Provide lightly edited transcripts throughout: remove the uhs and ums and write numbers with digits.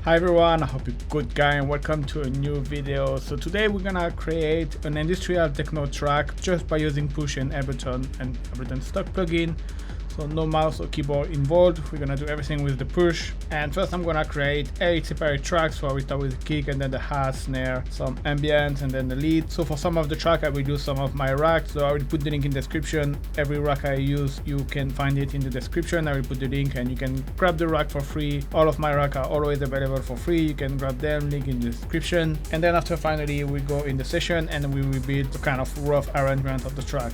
Hi everyone, I hope you're good guy and welcome to a new video. So today we're gonna create an industrial techno track just by using Push and Ableton Stock plugin. So no mouse or keyboard involved. We're gonna do everything with the Push. And first I'm gonna create 8 separate tracks. So I will start with the kick and then the hat, snare, some ambient and then the lead. So for some of the track I will use some of my racks. So I will put the link in the description. Every rack I use, you can find it in the description. I will put the link and you can grab the rack for free. All of my racks are always available for free. You can grab them, link in the description. And then after finally we go in the session and we will build a kind of rough arrangement of the track.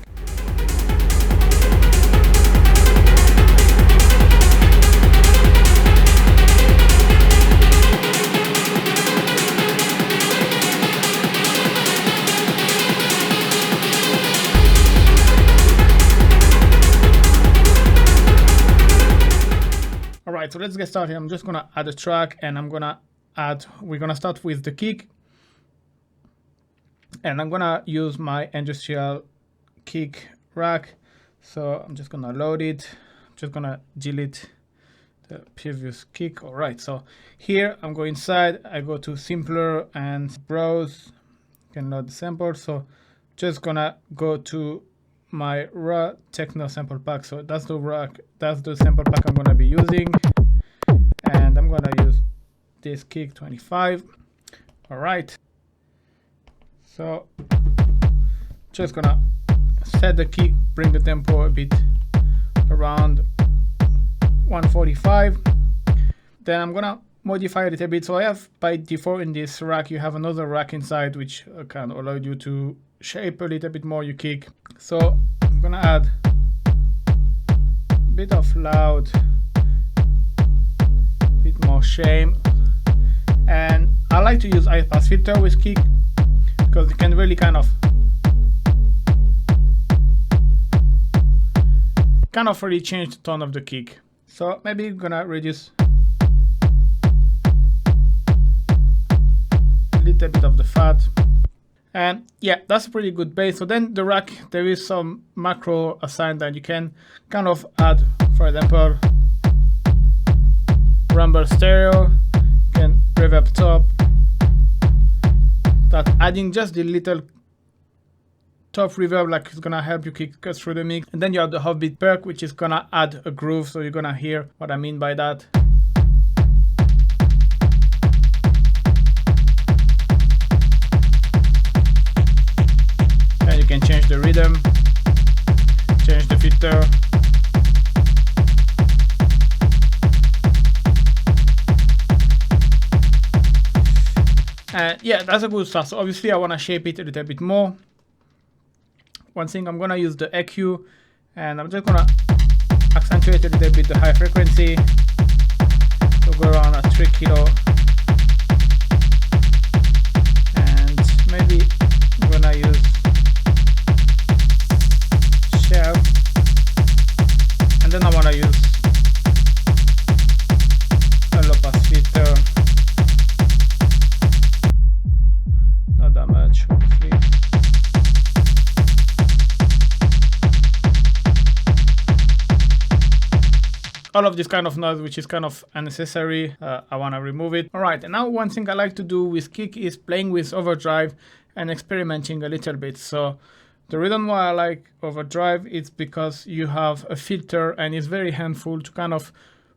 Alright, so let's get started. I'm just gonna add a track and we're gonna start with the kick. And I'm gonna use my industrial kick rack. So I'm just gonna load it. I'm just gonna delete the previous kick. Alright, so here I'm going inside. I go to simpler and browse. You can load the sample. So just gonna go to my raw Techno sample pack. So that's the sample pack I'm gonna be using, and I'm gonna use this kick 25. All right, so just gonna set the kick, bring the tempo a bit around 145. Then I'm gonna modify a little bit. So I have by default in this rack you have another rack inside which can allow you to shape a little bit more your kick. So I'm gonna add a bit of loud, a bit more shame, and I like to use high pass filter with kick because you can really kind of really change the tone of the kick. So maybe I'm gonna reduce a little bit of the fat. And yeah, that's a pretty good base. So then the rack, there is some macro assigned that you can kind of add. For example, rumble stereo, you can reverb top. That adding just the little top reverb, like it's gonna help you kick cut through the mix. And then you have the offbeat perc, which is gonna add a groove. So you're gonna hear what I mean by that. You can change the rhythm, change the filter. And yeah, that's a good start. So obviously I want to shape it a little bit more. One thing, I'm going to use the EQ and I'm just going to accentuate a little bit the high frequency. So go around at 3 kilo. And maybe I'm going to use and then I want to use a low pass filter, not that much obviously. All of this kind of noise which is kind of unnecessary, I want to remove it. Alright, and now one thing I like to do with kick is playing with overdrive and experimenting a little bit. So the reason why I like overdrive is because you have a filter and it's very handful to kind of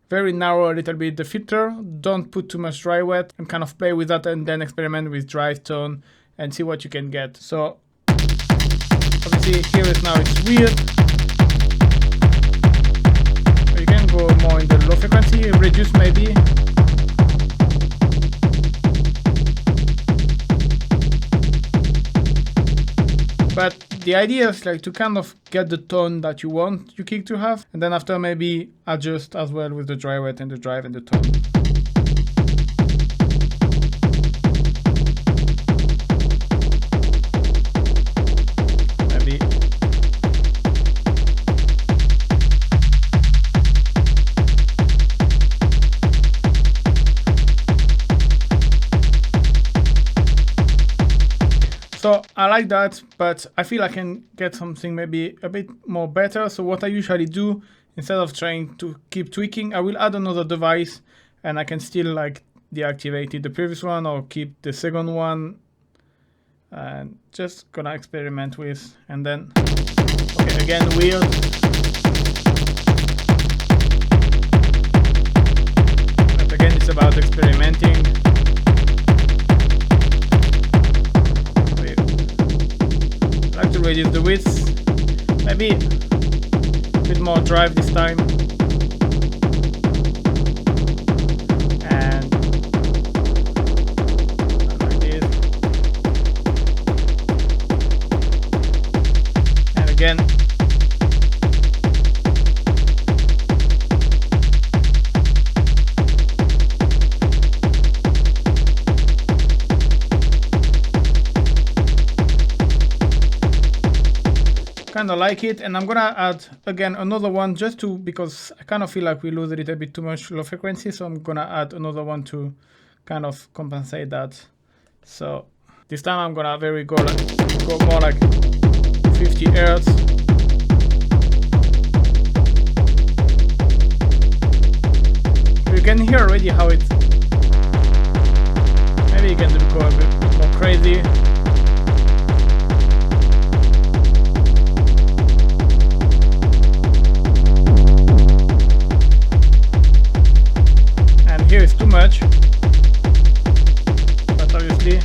very narrow a little bit the filter. Don't put too much dry wet and kind of play with that and then experiment with drive tone and see what you can get. So obviously here is now it's weird. You can go more in the low frequency, reduce maybe. But the idea is like to kind of get the tone that you want your kick to have, and then after maybe adjust as well with the dry wet and the drive and the tone. Maybe. So I like that, but I feel I can get something maybe a bit more better. So what I usually do, instead of trying to keep tweaking, I will add another device and I can still like deactivated the previous one or keep the second one, and just gonna experiment with. And then okay, again weird. But again, it's about experimenting. I like to reduce the width, maybe a bit more drive this time. And like this. And again. Kind of like it, and I'm gonna add again another one just to, because I kind of feel like we lose a little bit too much low frequency, so I'm gonna add another one to kind of compensate that. So this time I'm gonna go more like 50 Hertz. You can hear already how it. Maybe you can go a bit more crazy. Here is too much, but obviously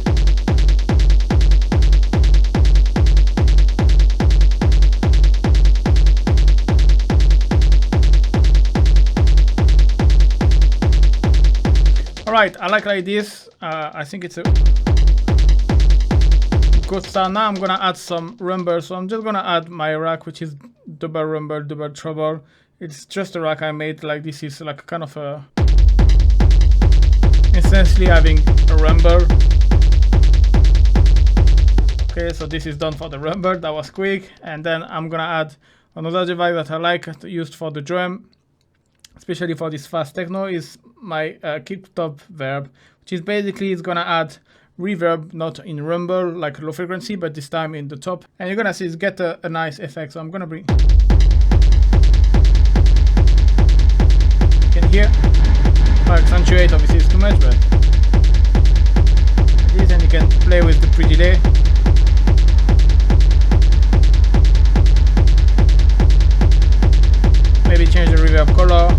alright, I like this. I think it's a good start. Now I'm gonna add some rumble, so I'm just gonna add my rack, which is double rumble, double treble. It's just a rack I made. Like this is like kind of a essentially having a rumble. Okay, so this is done for the rumble. That was quick. And then I'm gonna add another device that I like used for the drum, especially for this fast techno, is my kick top verb, which is basically it's gonna add reverb, not in rumble like low frequency, but this time in the top, and you're gonna see it's get a nice effect. So I'm gonna bring, you can hear. Accentuate, obviously it's too much, but this, and you can play with the pre-delay. Maybe change the reverb color.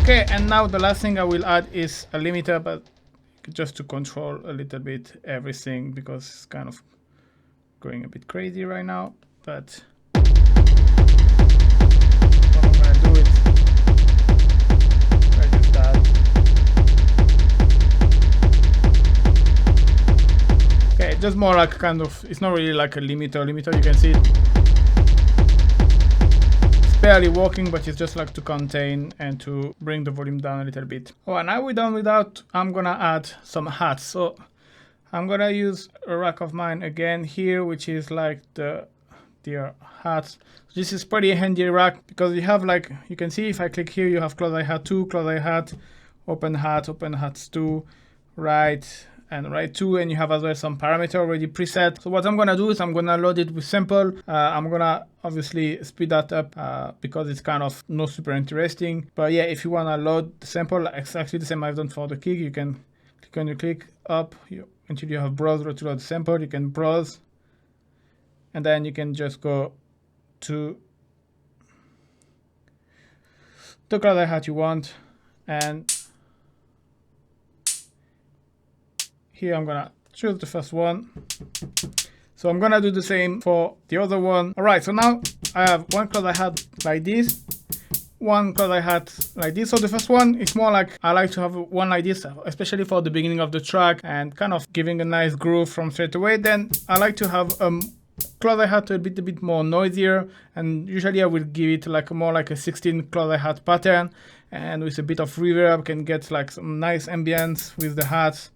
Okay, and now the last thing I will add is a limiter, but just to control a little bit everything, because it's kind of going a bit crazy right now. But what I'm gonna do is reduce that. Okay, just more like kind of, it's not really like a limiter. You can see it. Barely working, but it's just like to contain and to bring the volume down a little bit. Oh, and now we're done with that. I'm gonna add some hats. So I'm gonna use a rack of mine again here, which is like the hats. So this is pretty handy rack, because you have, like, you can see if I click here, you have close eye hat 2, close eye hat, open hats 2, right, and right 2, and you have as well some parameter already preset. So what I'm gonna do is I'm gonna load it with sample. I'm gonna obviously speed that up because it's kind of not super interesting. But yeah, if you wanna load the sample, exactly the same I've done for the kick, you can click on your click up until you have browser to load the sample. You can browse, and then you can just go to the color hat you want, and here I'm gonna choose the first one. So I'm gonna do the same for the other one. All right, so now I have one cloud I had like this, one cloud I had like this. So the first one is more like, I like to have one like this, especially for the beginning of the track and kind of giving a nice groove from straight away. Then I like to have cloud I had a bit more noisier, and usually I will give it like more like a 16 cloud I had pattern, and with a bit of reverb can get like some nice ambience with the hats.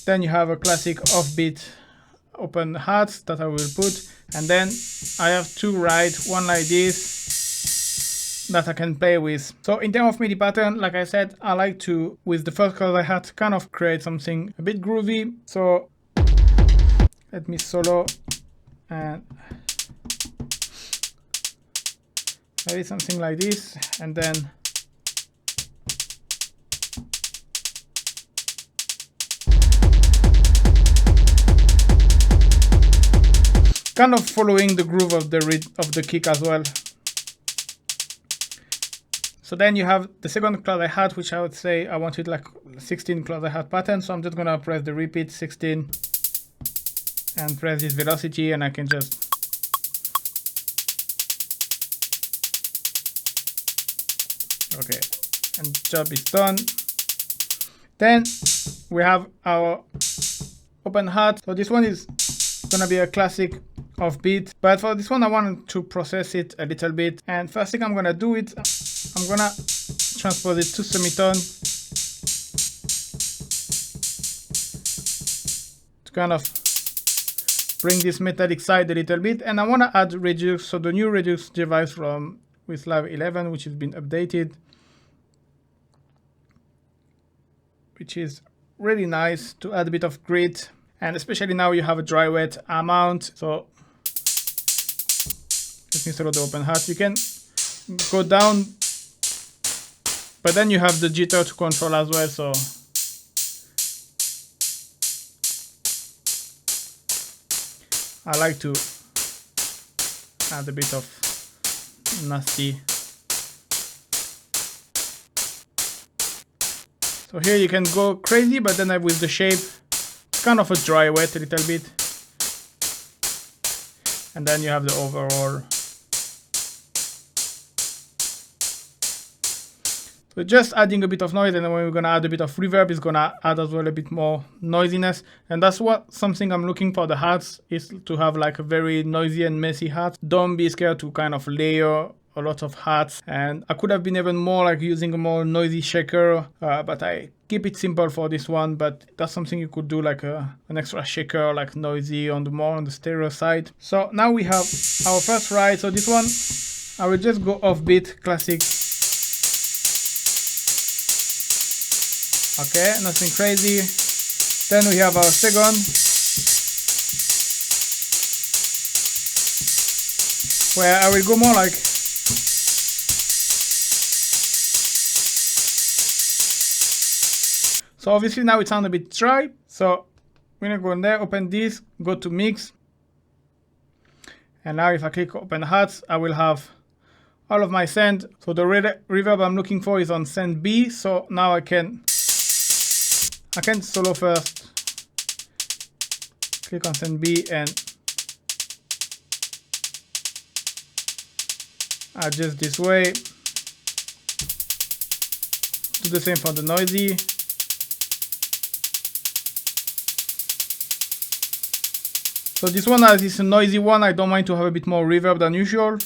Then you have a classic offbeat open hats that I will put, and then I have two right, one like this, that I can play with. So in terms of MIDI pattern, like I said, I like to, with the first class I had, kind of create something a bit groovy. So let me solo and maybe something like this, and then kind of following the groove of the kick as well. So then you have the second class I had, which I would say I wanted like 16 class I had pattern. So I'm just gonna press the repeat 16 and press this velocity, and I can just okay, and job is done. Then we have our open hat. So this one is gonna be a classic offbeat, but for this one I wanted to process it a little bit, and first thing I'm gonna do it, I'm gonna transpose it to semitone to kind of bring this metallic side a little bit, and I wanna add reduce. So the new reduce device from with Live 11, which has been updated, which is really nice to add a bit of grit, and especially now you have a dry wet amount. So let me solo the open hat. You can go down, but then you have the jitter to control as well. So I like to add a bit of nasty. So here you can go crazy, but then with the shape, it's kind of a dry wet a little bit. And then you have the overall. So just adding a bit of noise, and then when we're gonna add a bit of reverb, it's gonna add as well a bit more noisiness. And that's what something I'm looking for the hats, is to have like a very noisy and messy hat. Don't be scared to kind of layer a lot of hats, and I could have been even more like using a more noisy shaker, but I keep it simple for this one. But that's something you could do, like an extra shaker, like noisy on the more on the stereo side. So now we have our first ride. So this one I will just go offbeat classic. Okay, nothing crazy. Then we have our second. Where I will go more like so obviously now it sounds a bit dry. So we're gonna go in there, open this, go to mix. And now if I click open hats, I will have all of my send. So the reverb I'm looking for is on send B. So now I can solo first, click on send B and adjust this way. Do the same for the noisy. So this one, as it's a noisy one, I don't mind to have a bit more reverb than usual.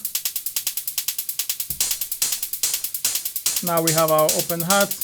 Now we have our open hat.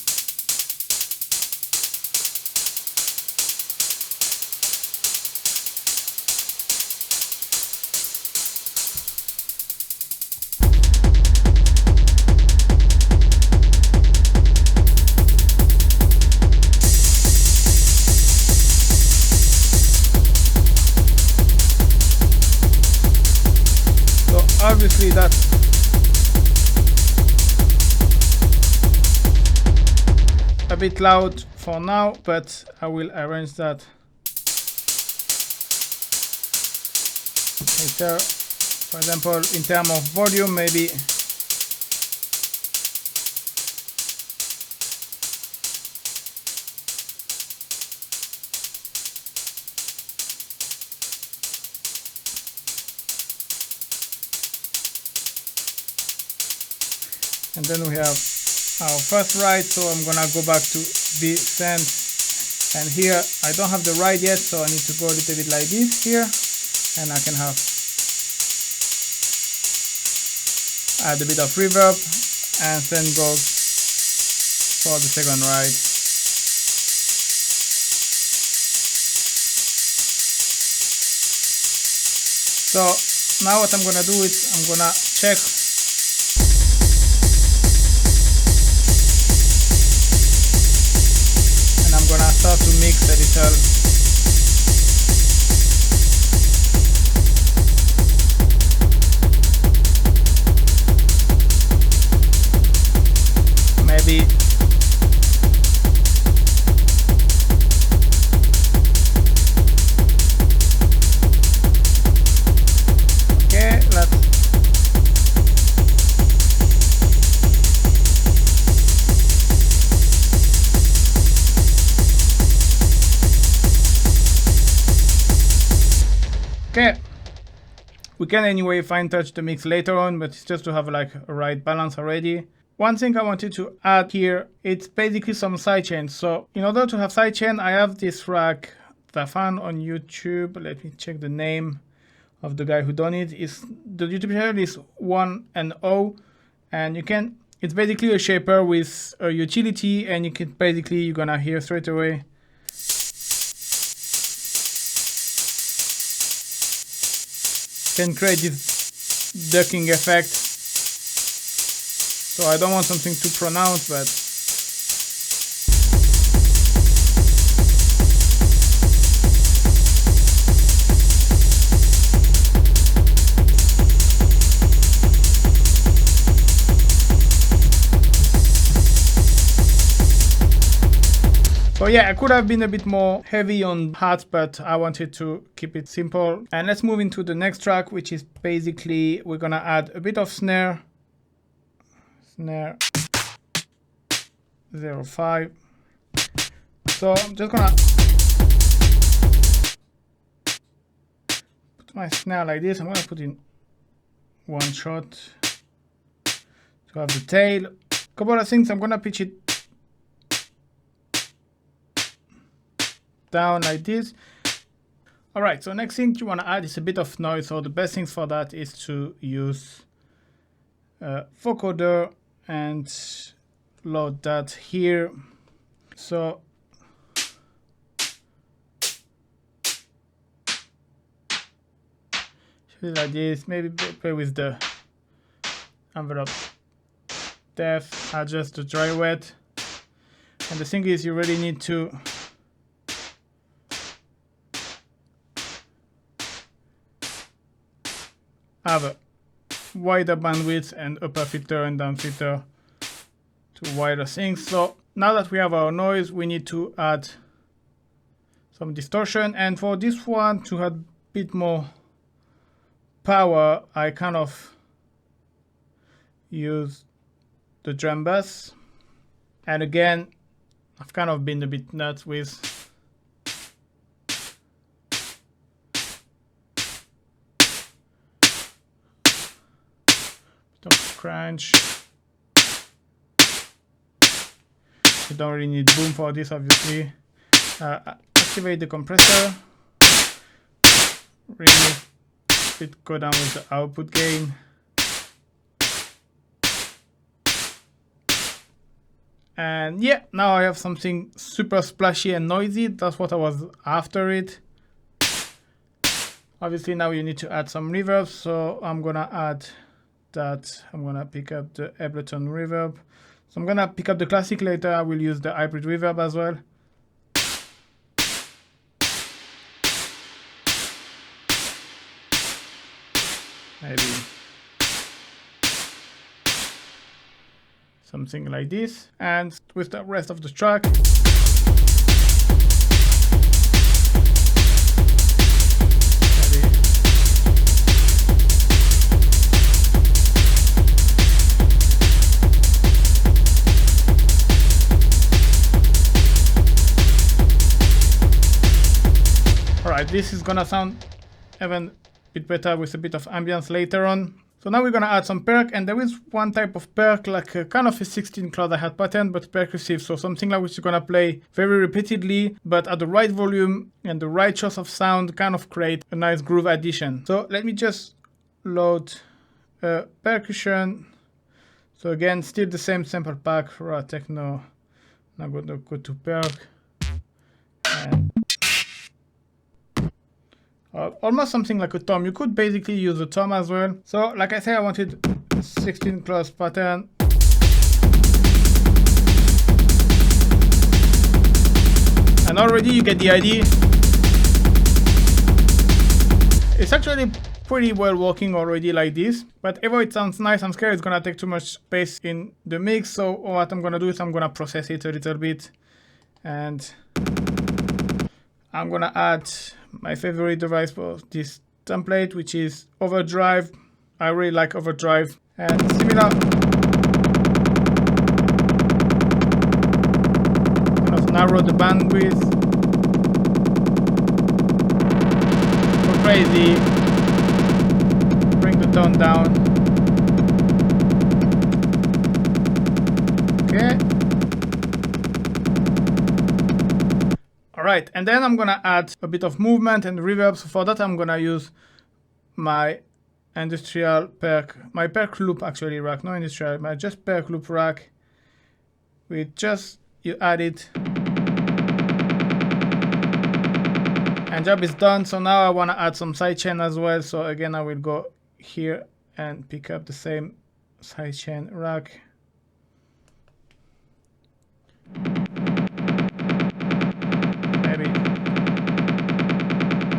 Obviously that's a bit loud for now, but I will arrange that later. For example, in terms of volume, maybe and then we have our first ride. So I'm gonna go back to the send, and here I don't have the ride yet, so I need to go a little bit like this here, and I can have add a bit of reverb, and then goes for the second ride. So now what I'm gonna do is I'm gonna check start to mix a little. Maybe okay, okay, we can anyway fine touch the mix later on, but it's just to have like a right balance already. One thing I wanted to add here, it's basically some sidechains. So in order to have sidechain, I have this rack that I found on YouTube. Let me check the name of the guy who done it. The YouTube channel is 1&0, and you can, it's basically a shaper with a utility, and you can basically, you're gonna hear straight away. Can create this ducking effect. So I don't want something too pronounced, but so yeah, I could have been a bit more heavy on hats, but I wanted to keep it simple. And let's move into the next track, which is basically, we're gonna add a bit of snare. Snare 0.5. So I'm just gonna put my snare like this. I'm gonna put in one shot to have the tail. Couple of things, I'm gonna pitch it down like this. Alright, so next thing you wanna add is a bit of noise. So the best things for that is to use vocoder and load that here. So like this, maybe play with the envelope depth, adjust the dry wet. And the thing is, you really need to have a wider bandwidth and upper filter and down filter to wider things. So now that we have our noise, we need to add some distortion, and for this one to add a bit more power, I kind of use the drum bass. And again, I've kind of been a bit nuts with crunch. You don't really need boom for this, obviously. Activate the compressor. Remove it, go down with the output gain. And yeah, now I have something super splashy and noisy. That's what I was after it. Obviously now you need to add some reverb, so I'm gonna add that. I'm gonna pick up the Ableton reverb. So I'm gonna pick up the classic later. I will use the hybrid reverb as well. Maybe something like this. And with the rest of the track, alright, this is gonna sound even a bit better with a bit of ambience later on. So now we're gonna add some perc, and there is one type of perc, like a kind of a 16 cloud hi-hat pattern, but percussive. So something like which is gonna play very repeatedly, but at the right volume and the right choice of sound, kind of create a nice groove addition. So let me just load percussion. So again, still the same sample pack for Techno. Now go to perc. And almost something like a tom. You could basically use a tom as well. So like I said, I wanted 16 class pattern. And already you get the idea. It's actually pretty well working already like this, but even it sounds nice, I'm scared it's gonna take too much space in the mix. So what I'm gonna do is I'm gonna process it a little bit, and I'm gonna add my favorite device for this template, which is Overdrive. I really like Overdrive, and similar kind of narrow the bandwidth. Go crazy. Bring the tone down. Okay. Alright, and then I'm gonna add a bit of movement and reverb. So for that I'm gonna use my industrial Perc, my Perc loop actually rack, no industrial, my just Perc loop rack. With just, you add it. And job is done. So now I wanna add some sidechain as well. So again, I will go here and pick up the same sidechain rack. Maybe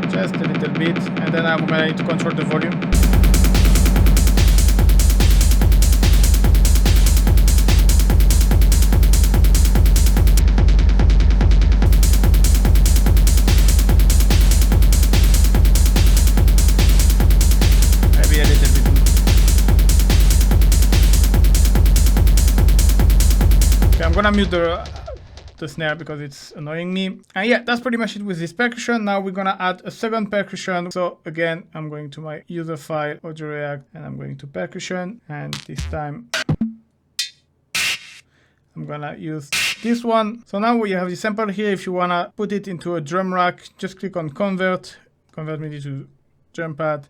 just a little bit, and then I'm going to control the volume. Maybe a little bit. Okay, I'm gonna mute the snare because it's annoying me. And yeah, that's pretty much it with this percussion. Now we're gonna add a second percussion. So again, I'm going to my user file, audio react, and I'm going to percussion. And this time I'm gonna use this one. So now we have the sample here. If you wanna put it into a drum rack, just click on convert MIDI to drum pad.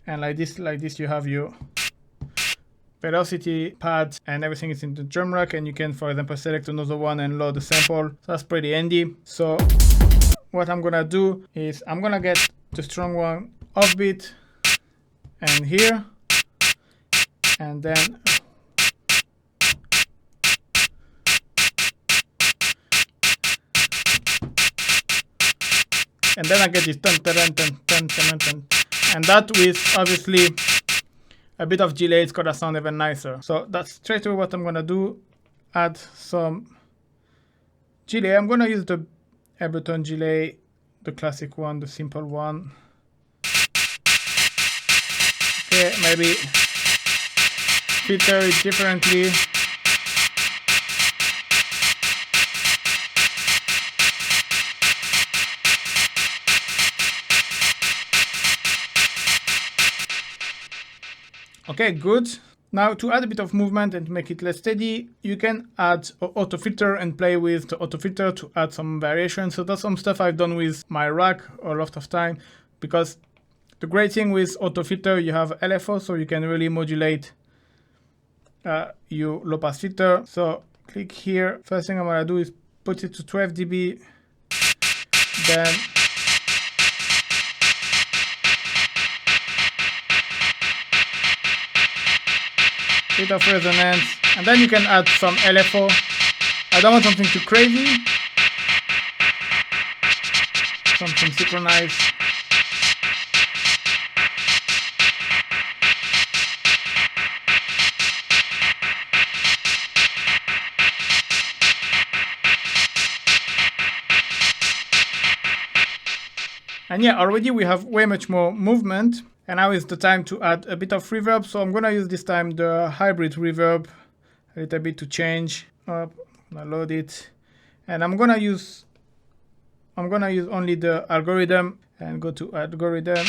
And like this you have your velocity pad and everything is in the drum rack, and you can, for example, select another one and load the sample. So that's pretty handy. So what I'm gonna do is I'm gonna get the strong one offbeat and here, and then I get this dun, dun, dun, dun, dun, dun, dun. And that with obviously a bit of delay, it's gonna sound even nicer. So that's straight away what I'm gonna do. Add some delay. I'm gonna use the Ableton delay, the classic one, the simple one. Okay, maybe filter it differently. Okay, good. Now to add a bit of movement and make it less steady, you can add an auto filter and play with the auto filter to add some variation. So that's some stuff I've done with my rack a lot of time, because the great thing with auto filter, you have LFO, so you can really modulate your low pass filter. So click here. First thing I'm gonna do is put it to 12 dB. Then bit of resonance, and then you can add some LFO. I don't want something too crazy, something synchronized. And yeah, already we have way much more movement. And now is the time to add a bit of reverb. So I'm gonna use this time the hybrid reverb a little bit to change up. I'm gonna load it, and I'm gonna use only the algorithm and go to algorithm.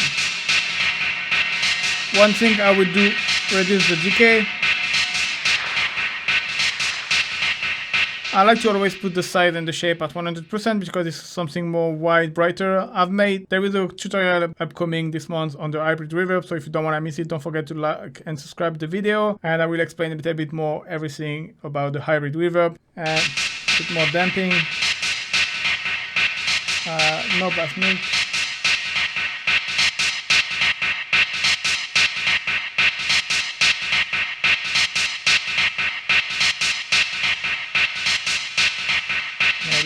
One thing I would do, reduce the decay. I like to always put the size and the shape at 100% because it's something more wide, brighter. There is a tutorial upcoming this month on the hybrid reverb, so if you don't want to miss it, don't forget to like and subscribe to the video, and I will explain a little bit more everything about the hybrid reverb. And a bit more damping, no bass mix.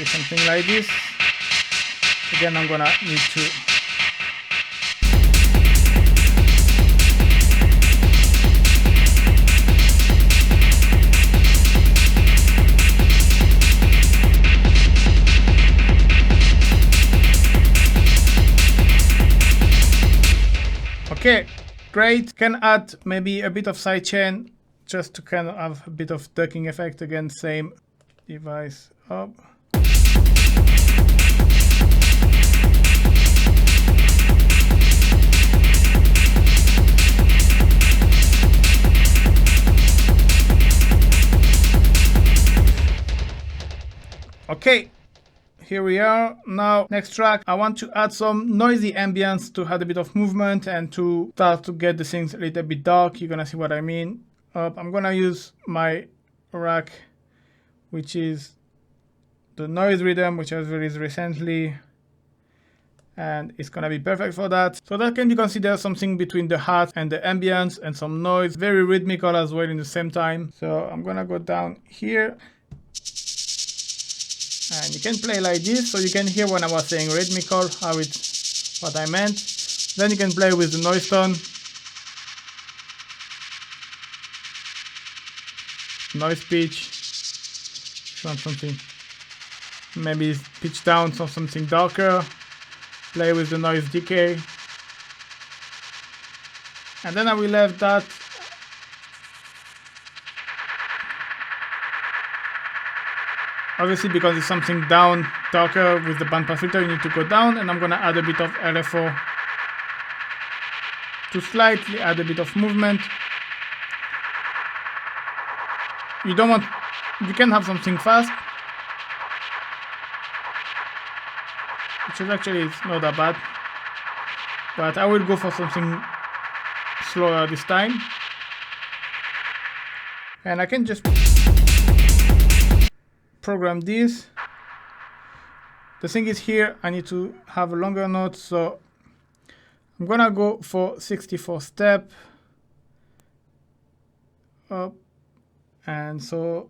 something like this. Again, I'm gonna need to okay, great. Can add maybe a bit of sidechain just to kind of have a bit of ducking effect. Again, same device up. Okay, here we are. Now, next track, I want to add some noisy ambience to add a bit of movement and to start to get the things a little bit dark. You're gonna see what I mean. I'm gonna use my rack, which is the noise rhythm, which I released recently, and it's gonna be perfect for that. So that can be considered something between the heart and the ambience and some noise, very rhythmical as well in the same time. So I'm gonna go down here. And you can play like this, so you can hear when I was saying rhythmical, what I meant. Then you can play with the noise tone, noise pitch. If you want something, maybe pitch down, so something darker. Play with the noise decay, and then I will have that. Obviously, because it's something down, darker with the bandpass filter, you need to go down, and I'm gonna add a bit of LFO to slightly add a bit of movement. You can have something fast, which is actually not that bad, but I will go for something slower this time. And I can just program this. The thing is here, I need to have a longer note, so I'm gonna go for 64 step up, and so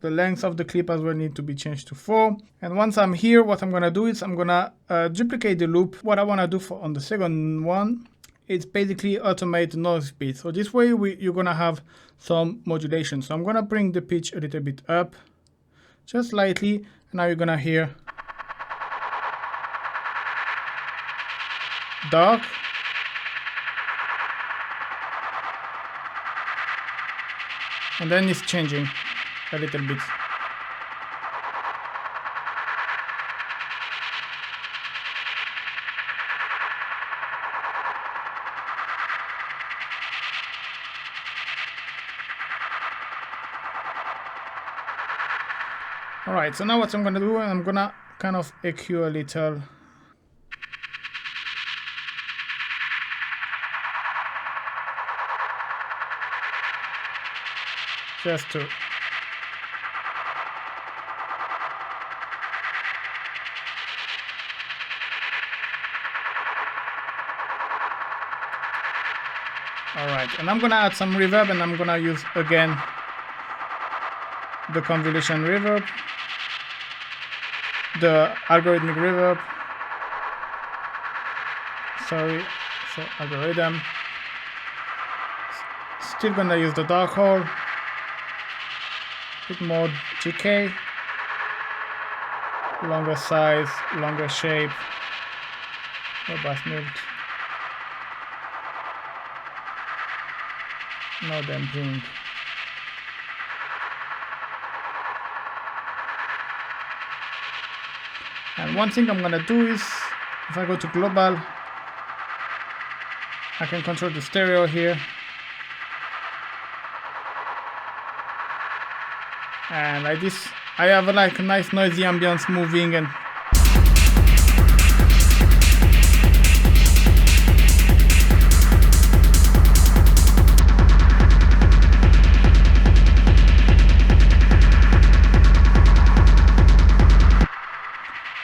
the length of the clip as well need to be changed to 4. And once I'm here, what I'm gonna do is I'm gonna duplicate the loop. What I wanna do on the second one, it's basically automate the noise speed. So this way you're gonna have some modulation. So I'm gonna bring the pitch a little bit up, just slightly, and now you're gonna hear dark, and then it's changing a little bit. Alright, so now what I'm gonna do, I'm gonna kind of EQ a little. Just to alright, and I'm gonna add some reverb, and I'm gonna use again the convolution reverb, the algorithmic reverb, so algorithm. Still gonna use the dark hole, bit more decay, longer size, longer shape, no bass mute, no damping. And one thing I'm gonna do is, if I go to global, I can control the stereo here. And like this, I have like a nice noisy ambience moving, and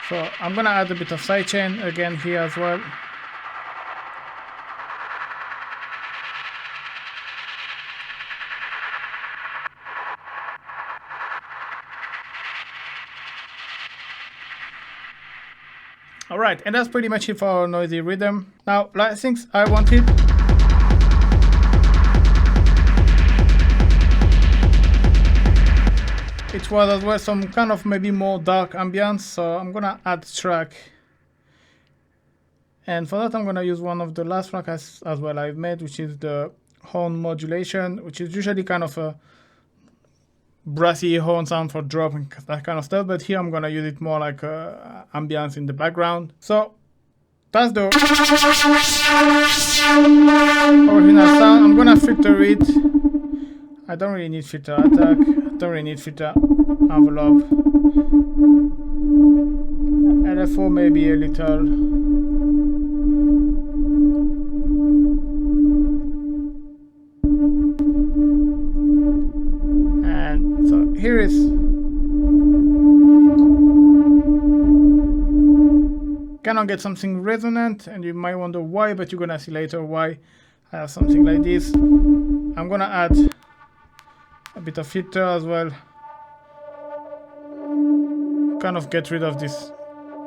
so I'm gonna add a bit of sidechain again here as well. Alright, and that's pretty much it for our noisy rhythm. Now, last things I wanted. It was as well some kind of maybe more dark ambience, so I'm gonna add track. And for that I'm gonna use one of the last tracks as well I've made, which is the horn modulation, which is usually kind of a brassy horn sound for drop and that kind of stuff, but here I'm gonna use it more like ambience in the background. So that's the original sound. I'm gonna filter it. I don't really need filter attack, don't really need filter envelope. LFO maybe a little. And so here is kind of get something resonant, and you might wonder why, but you're gonna see later why I have something like this. I'm gonna add a bit of filter as well, kind of get rid of this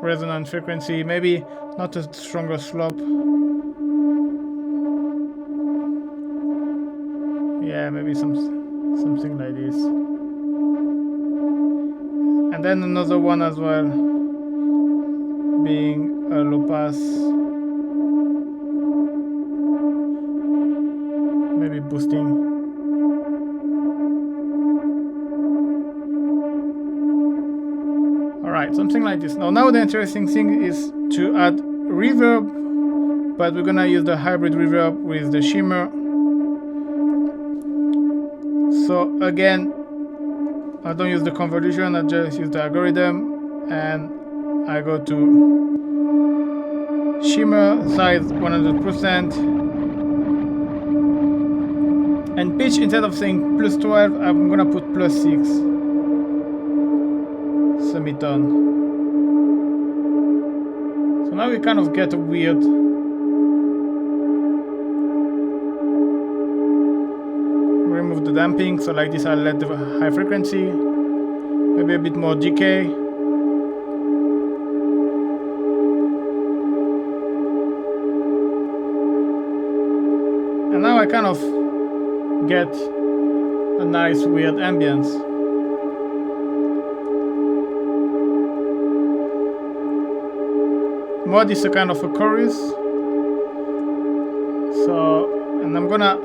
resonant frequency, maybe not a stronger slope. Yeah, maybe something like this. And then another one as well, being a low pass, maybe boosting. Alright, something like this. Now the interesting thing is to add reverb, but we're gonna use the hybrid reverb with the shimmer. So again, I don't use the convolution, I just use the algorithm, and I go to shimmer size 100%, and pitch, instead of saying plus 12, I'm gonna put plus 6 semitone. So now we kind of get a weird remove the damping, so like this I'll let the high frequency, maybe a bit more decay. And now I kind of get a nice weird ambience. Mod is a kind of a chorus. So, and I'm gonna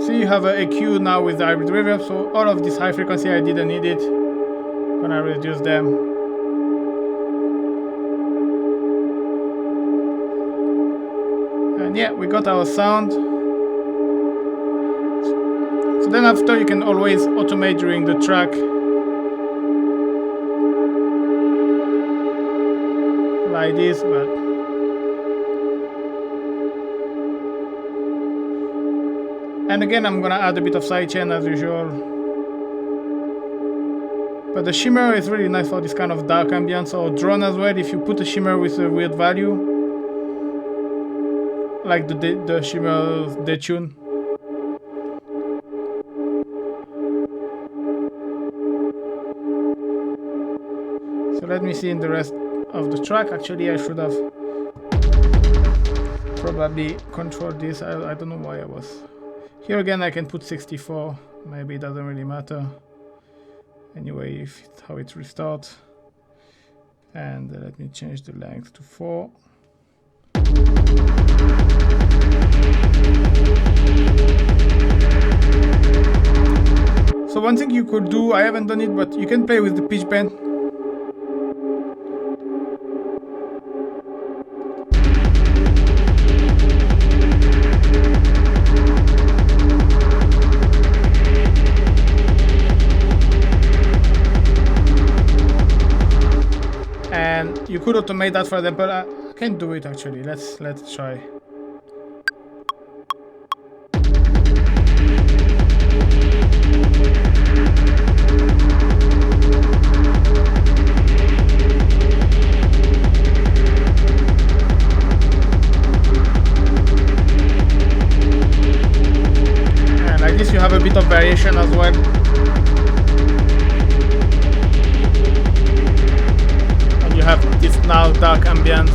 see you have a EQ now with the hybrid reverb, so all of this high frequency I didn't need it. Gonna reduce them. And yeah, we got our sound. So then after you can always automate during the track. Like this, but and again I'm gonna add a bit of sidechain as usual, but the shimmer is really nice for this kind of dark ambience, or drone as well. If you put a shimmer with a weird value, like the shimmer detune. So let me see in the rest of the track. Actually I should have probably controlled this. I don't know why I was here. Again I can put 64, maybe it doesn't really matter anyway if it's how it restarts. And let me change the length to 4. So one thing you could do, I haven't done it, but you can play with the pitch bend. You could automate that, for example. I can do it actually. Let's try. And like this you have a bit of variation as well. now dark ambience.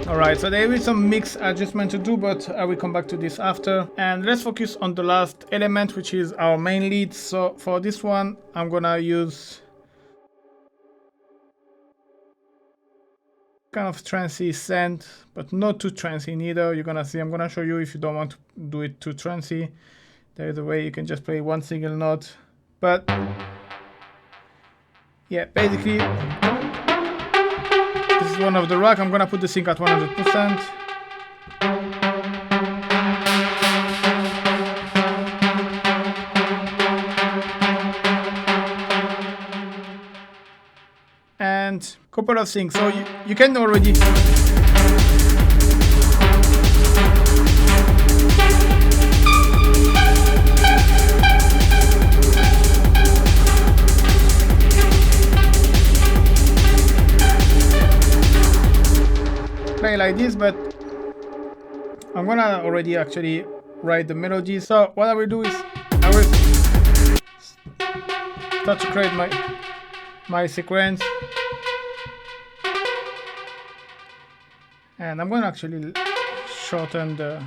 Alright, so there is some mix adjustment to do, but I will come back to this after. And let's focus on the last element, which is our main lead. So for this one, I'm gonna use kind of trancey send, but not too trancey neither. You're gonna see, I'm gonna show you if you don't want to do it too trancey. There is a way you can just play one single note. But yeah, basically this is one of the rack. I'm gonna put the sync at 100%. And a couple of things. So you can already play like this, but I'm gonna already actually write the melody. So what I will do is I will start to create my sequence, and I'm gonna actually shorten the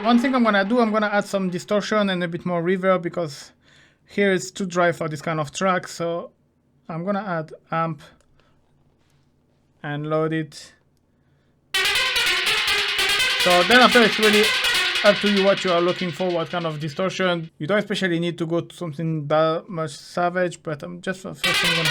one thing I'm gonna do, I'm gonna add some distortion and a bit more reverb, because here it's too dry for this kind of track. So I'm gonna add amp and load it. So then after, it's really up to you what you are looking for, what kind of distortion. You don't especially need to go to something that much savage, but I'm just first I'm gonna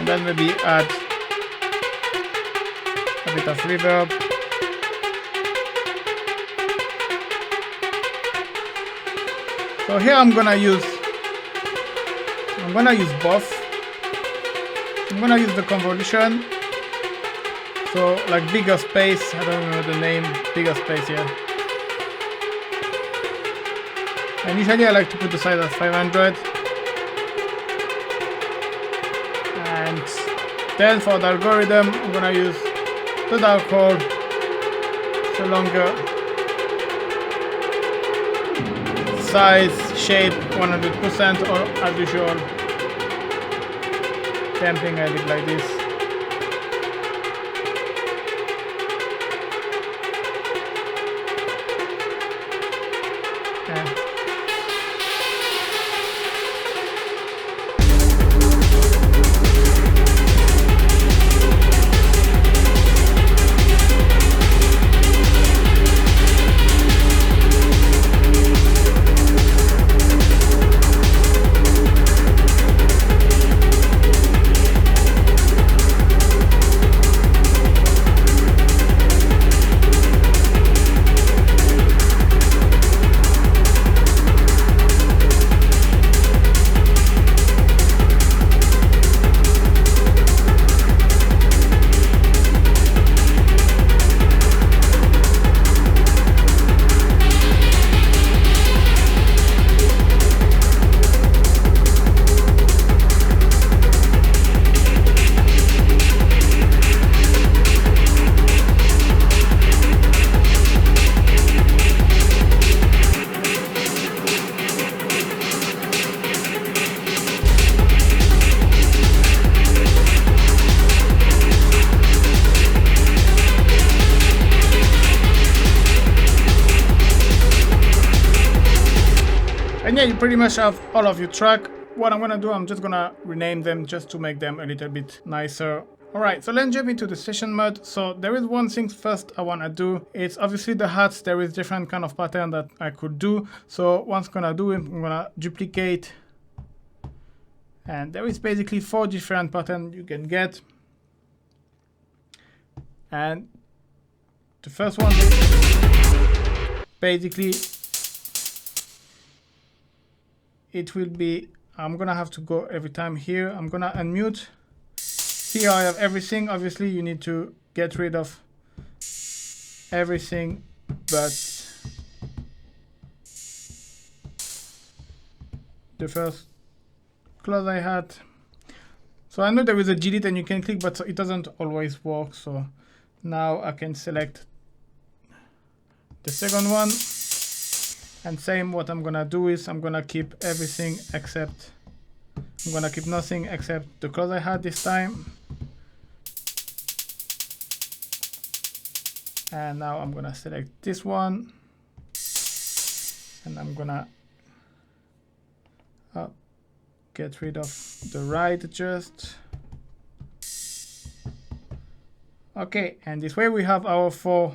then maybe add a bit of reverb. So here I'm gonna use both. I'm gonna use the convolution. So like bigger space, I don't know the name, bigger space here. And usually I like to put the size at 500. And then for the algorithm, I'm gonna use the dark chord, the longer size, shape 100%, or as usual, damping I did like this. Okay, you pretty much have all of your track. What I'm gonna do, I'm just gonna rename them just to make them a little bit nicer. Alright, so let's jump into the session mode. So there is one thing first I wanna do. It's obviously the hats. There is different kind of pattern that I could do. So what I'm gonna do, I'm gonna duplicate. And there is basically 4 different patterns you can get. And the first one, basically, it will be, I'm gonna have to go every time here. I'm gonna unmute. Here I have everything. Obviously, you need to get rid of everything, but the first clause I had. So I know there is a delete and you can click, but it doesn't always work. So now I can select the second one, and same. What I'm gonna do is I'm gonna keep everything except, I'm gonna keep nothing except the clause I had this time. And now I'm gonna select this one, and I'm gonna get rid of the right just. Okay, and this way we have our 4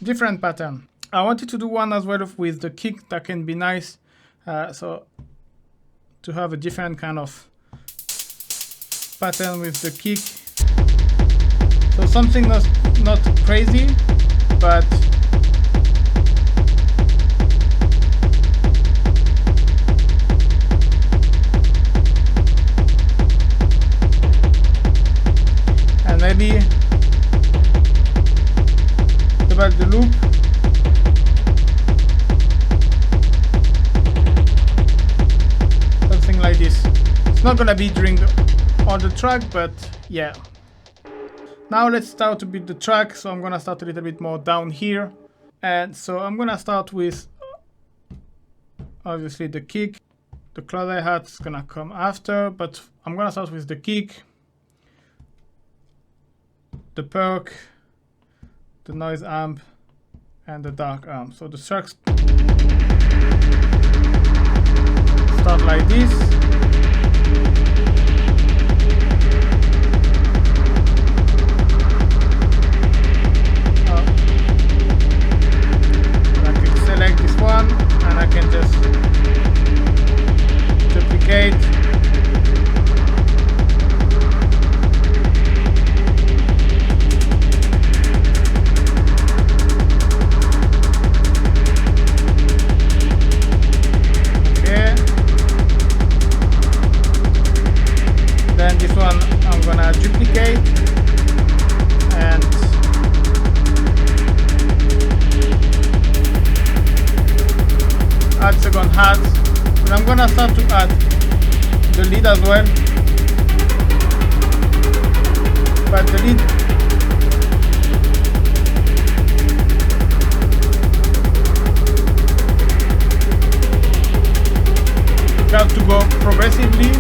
different pattern. I wanted to do one as well with the kick that can be nice, so to have a different kind of pattern with the kick. So something not crazy, but and maybe double the loop. Something like this. It's not gonna be during all the track, but yeah. Now let's start to build the track. So I'm gonna start a little bit more down here, and so I'm gonna start with obviously the kick. The clause I had is gonna come after, but I'm gonna start with the kick, the perc, the noise amp, and the dark amp. So the tracks start like this. I can select this one, and I can just duplicate. Then this one I'm gonna duplicate and add second hat. And I'm gonna start to add the lead as well. But the lead you have to go progressively.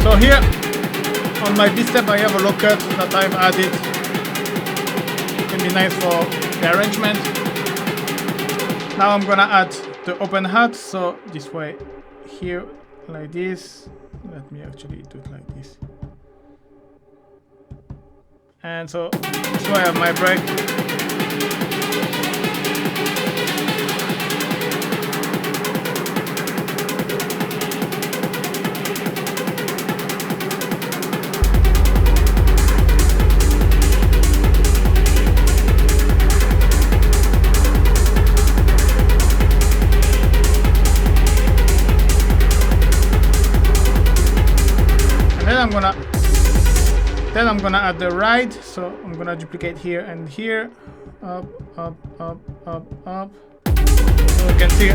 So here on my beat step I have a lockup that I've added. It can be nice for the arrangement. Now I'm gonna add the open hat, so this way here like this. Let me actually do it like this. And so this way I have my break. Then I'm gonna add the ride, so I'm gonna duplicate here and here, up, up, up, up, up. So you can see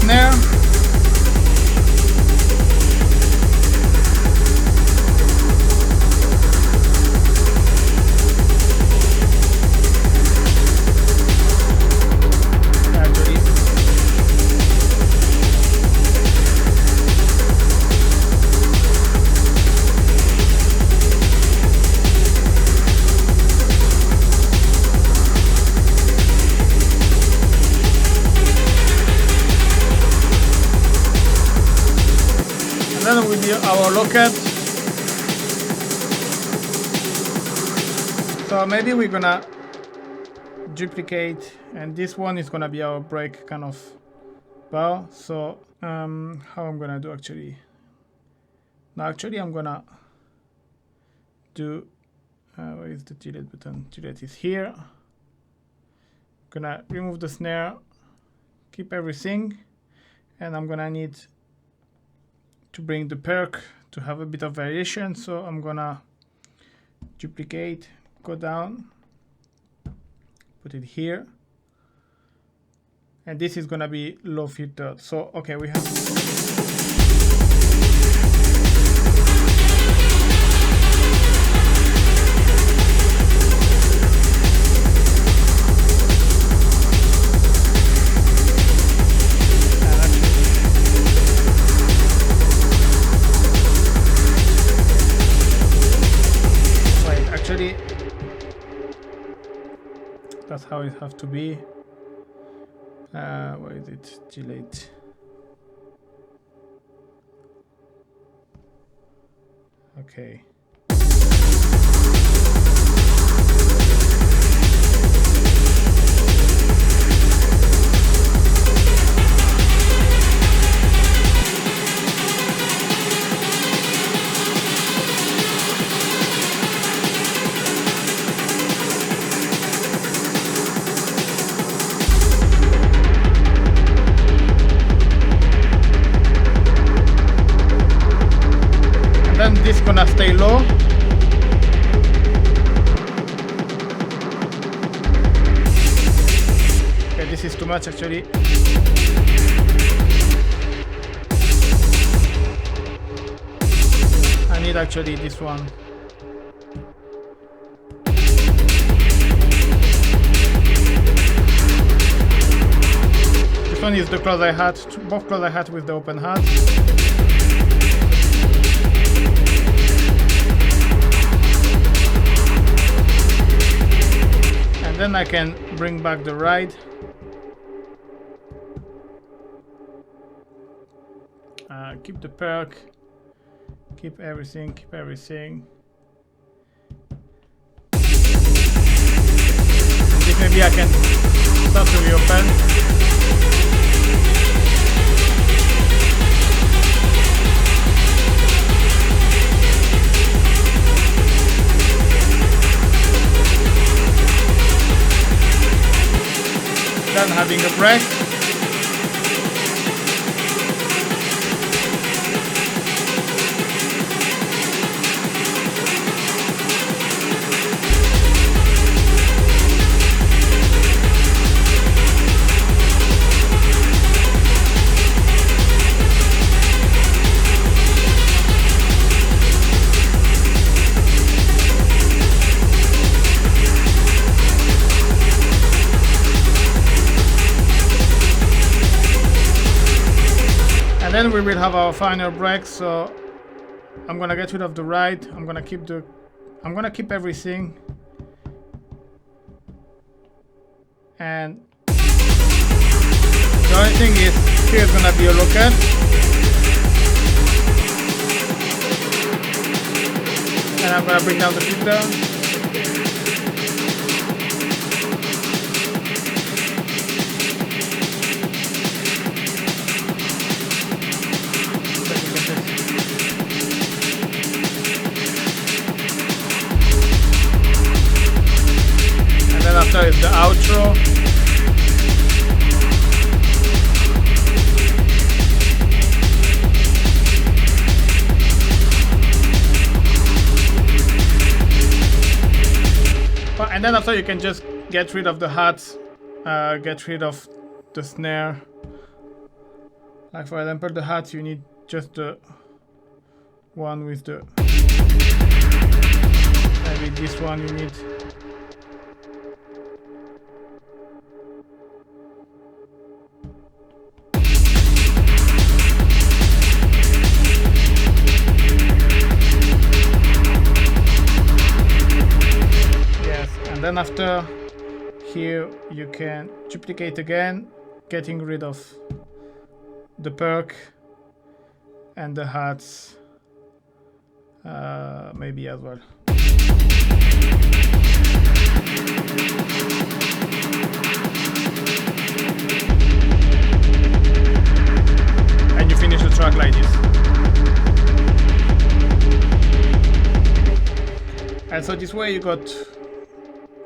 snare. Then with our locket. So maybe we're gonna duplicate, and this one is gonna be our break kind of bar. So how I'm gonna do actually? Now actually I'm gonna do where is the delete button? Delete is here. Gonna remove the snare, keep everything, and I'm gonna need to bring the perc to have a bit of variation. So I'm gonna duplicate, go down, put it here, and this is gonna be low filtered. So okay, we have that's how it has to be. Where is it? Delete. Okay. This is gonna stay low. Okay, this is too much actually. I need actually this one. This one is the close hi-hat, both close hi-hat with the open hat. And then I can bring back the ride. Keep the perc, keep everything, keep everything. If maybe I can start to reopen. Then having a break. Then we will have our final break. So I'm gonna get rid of the ride. I'm gonna keep everything. And the only thing is here's gonna be a locket. And I'm gonna bring down the filter. After is the outro. And then after you can just get rid of the hats, get rid of the snare, Like for example, the hats, you need just the one with the, maybe this one you need. Yes, and then after here you can duplicate again, getting rid of the perc and the hats, maybe as well. And you finish the track like this. And so this way you got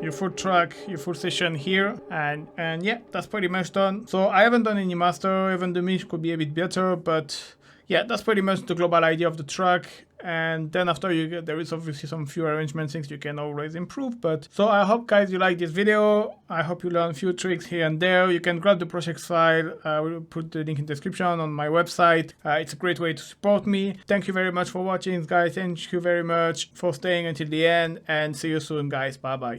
your full track, your full session here, and yeah, that's pretty much done. So I haven't done any master, even the mix could be a bit better, but yeah, that's pretty much the global idea of the track. And then after you get, there is obviously some few arrangement things you can always improve. But so I hope guys you like this video. I hope you learn a few tricks here and there. You can grab the project file. I will put the link in the description on my website. It's a great way to support me. Thank you very much for watching, guys. Thank you very much for staying until the end, and see you soon, guys. Bye bye.